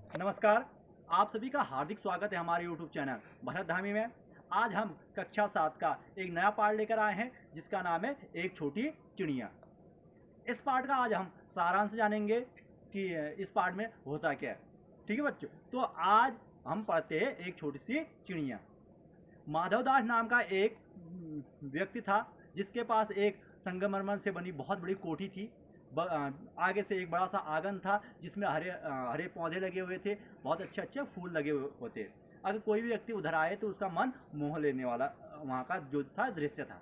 नमस्कार। आप सभी का हार्दिक स्वागत है हमारे YouTube चैनल भरत धामी में। आज हम कक्षा 7 का एक नया पाठ लेकर आए हैं जिसका नाम है एक छोटी चिड़िया। इस पाठ का आज हम सारांश जानेंगे कि इस पाठ में होता क्या है। ठीक है बच्चों, तो आज हम पढ़ते हैं एक छोटी सी चिड़िया। माधवदास नाम का एक व्यक्ति था जिसके पास एक संगमरमर से बनी बहुत बड़ी कोठी थी। आगे से एक बड़ा सा आंगन था जिसमें हरे हरे पौधे लगे हुए थे, बहुत अच्छे अच्छे फूल लगे हुए होते। अगर कोई भी व्यक्ति उधर आए तो उसका मन मोह लेने वाला वहाँ का जो था दृश्य था।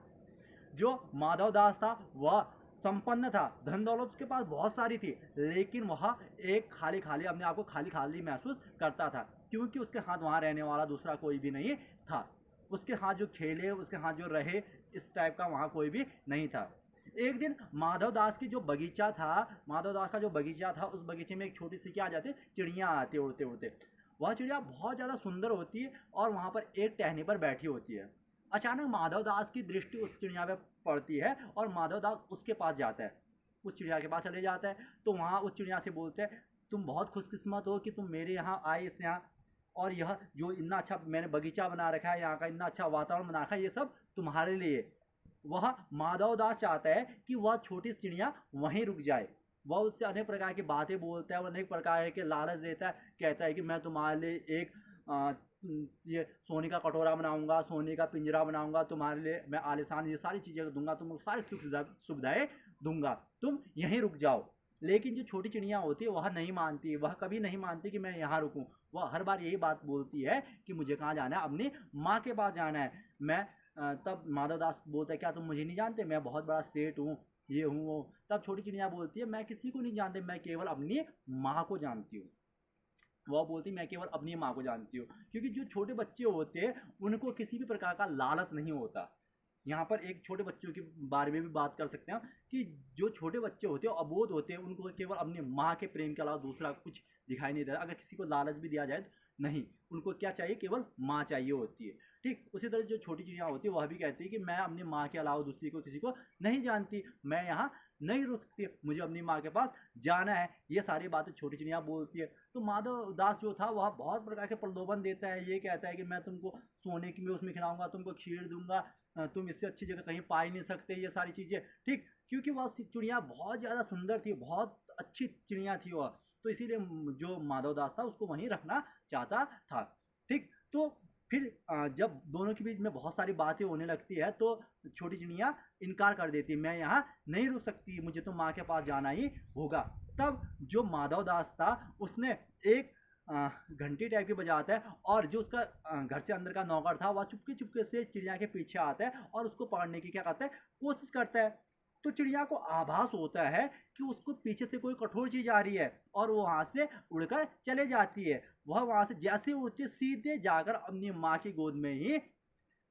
जो माधवदास था वह संपन्न था, धन दौलत उसके पास बहुत सारी थी, लेकिन वह एक खाली खाली अपने आप को खाली खाली महसूस करता था क्योंकि उसके हाथ वहाँ रहने वाला दूसरा कोई भी नहीं था। उसके हाथ जो खेले, उसके हाथ जो रहे, इस टाइप का वहाँ कोई भी नहीं था। एक दिन माधवदास की जो बगीचा था, माधवदास का जो बगीचा था, उस बगीचे में एक छोटी सी क्या आ जाती, चिड़िया आती उड़ते उड़ते। वह चिड़िया बहुत ज़्यादा सुंदर होती है और वहाँ पर एक टहनी पर बैठी होती है। अचानक माधवदास की दृष्टि उस चिड़िया पे पड़ती है और माधवदास उसके पास जाता है, उस चिड़िया के पास चले जाता है। तो वहाँ उस चिड़िया से बोलते हैं, तुम बहुत खुशकिस्मत हो कि तुम मेरे यहाँ आए, इस यहाँ, और यह जो इतना अच्छा मैंने बगीचा बना रखा है, यहाँ का इतना अच्छा वातावरण बना रखा है, ये सब तुम्हारे लिए। वह माधवदास चाहता है कि वह छोटी चिड़िया वहीं रुक जाए। वह उससे अनेक प्रकार की बातें बोलता है, वह अनेक प्रकार के लालच देता है, कहता है कि मैं तुम्हारे लिए एक ये सोने का कटोरा बनाऊंगा, सोने का पिंजरा बनाऊंगा, तुम्हारे लिए मैं आलिशान ये सारी चीज़ें दूंगा, तुमको सारी सुविधाएं दूंगा, तुम यहीं रुक जाओ। लेकिन जो छोटी चिड़िया होती है वह नहीं मानती, वह कभी नहीं मानती कि मैं यहाँ रुकूं। वह हर बार यही बात बोलती है कि मुझे कहाँ जाना है, अपनी माँ के पास जाना है। मैं तब माधवदास बोलता है, क्या तुम मुझे नहीं जानते, मैं बहुत बड़ा सेठ हूँ, ये हूँ वो। तब छोटी चिड़िया बोलती है, मैं किसी को नहीं जानती, मैं केवल अपनी माँ को जानती हूँ। वह बोलती, मैं केवल अपनी माँ को जानती हूँ। क्योंकि जो छोटे बच्चे होते हैं उनको किसी भी प्रकार का लालच नहीं होता। यहाँ पर एक छोटे बच्चों के बारे में भी बात कर सकते हैं कि जो छोटे बच्चे होते हैं अबोध होते हैं, उनको केवल अपनी माँ के प्रेम के अलावा दूसरा कुछ दिखाई नहीं देता। अगर किसी को लालच भी दिया जाए तो नहीं, उनको क्या चाहिए, केवल माँ चाहिए होती है। ठीक उसी तरह जो छोटी चिड़िया होती है वह भी कहती है कि मैं अपनी माँ के अलावा दूसरी को किसी को नहीं जानती, मैं यहाँ नहीं रुक सकती, मुझे अपनी माँ के पास जाना है। ये सारी बातें छोटी चिड़िया बोलती है। तो माधव दास जो था वह बहुत प्रकार के प्रलोभन देता है, ये कहता है कि मैं तुमको सोने की में उसमें खिलाऊंगा, तुमको खीर दूंगा, तुम इससे अच्छी जगह कहीं पा ही नहीं सकते, ये सारी चीज़ें। ठीक, क्योंकि वह चिड़िया बहुत ज़्यादा सुंदर थी, बहुत अच्छी चिड़िया थी वह, तो इसीलिए जो माधवदास था उसको वहीं रखना चाहता था। ठीक, तो फिर जब दोनों के बीच में बहुत सारी बातें होने लगती है तो छोटी चिड़िया इनकार कर देती है, मैं यहाँ नहीं रुक सकती, मुझे तो माँ के पास जाना ही होगा। तब जो माधवदास था उसने एक घंटी टाइप की बजाता है और जो उसका घर से अंदर का नौकर था वह चुपके चुपके से चिड़िया के पीछे आता है और उसको पकड़ने की क्या करता है, कोशिश करता है। तो चिड़िया को आभास होता है कि उसको पीछे से कोई कठोर चीज आ रही है और वो वहां से उड़कर चले जाती है। वह वहां से जैसे उड़ती है सीधे जाकर अपनी माँ की गोद में ही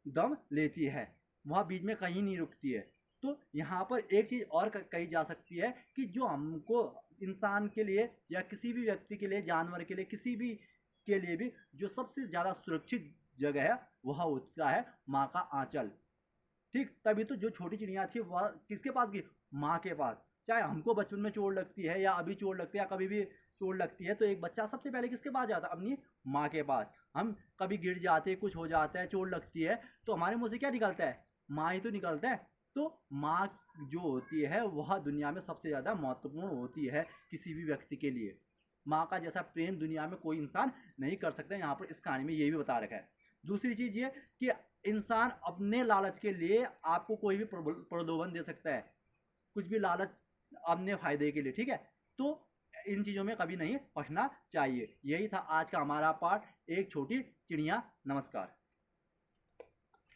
दम लेती है, वह बीच में कहीं नहीं रुकती है। तो यहाँ पर एक चीज और कही जा सकती है कि जो हमको इंसान के लिए या किसी भी व्यक्ति के लिए, जानवर के लिए, किसी भी के लिए भी जो सबसे ज्यादा सुरक्षित जगह है वह होता है माँ का आंचल। ठीक, तभी तो जो छोटी चिड़िया थी वह किसके पास गई, माँ के पास। चाहे हमको बचपन में चोट लगती है या अभी चोट लगती है या कभी भी चोट लगती है तो एक बच्चा सबसे पहले किसके पास जाता है, अपनी माँ के पास। हम कभी गिर जाते हैं, कुछ हो जाता है, चोट लगती है, तो हमारे मुंह से क्या निकलता है, माँ ही तो निकलता है। तो माँ जो होती है वह दुनिया में सबसे ज़्यादा महत्वपूर्ण होती है किसी भी व्यक्ति के लिए। माँ का जैसा प्रेम दुनिया में कोई इंसान नहीं कर सकता, यहाँ पर इस कहानी में ये भी बता रखा है। दूसरी चीज़ ये कि इंसान अपने लालच के लिए आपको कोई भी प्रलोभन दे सकता है, कुछ भी लालच अपने फायदे के लिए। ठीक है, तो इन चीज़ों में कभी नहीं फंसना चाहिए। यही था आज का हमारा पाठ, एक छोटी चिड़िया। नमस्कार।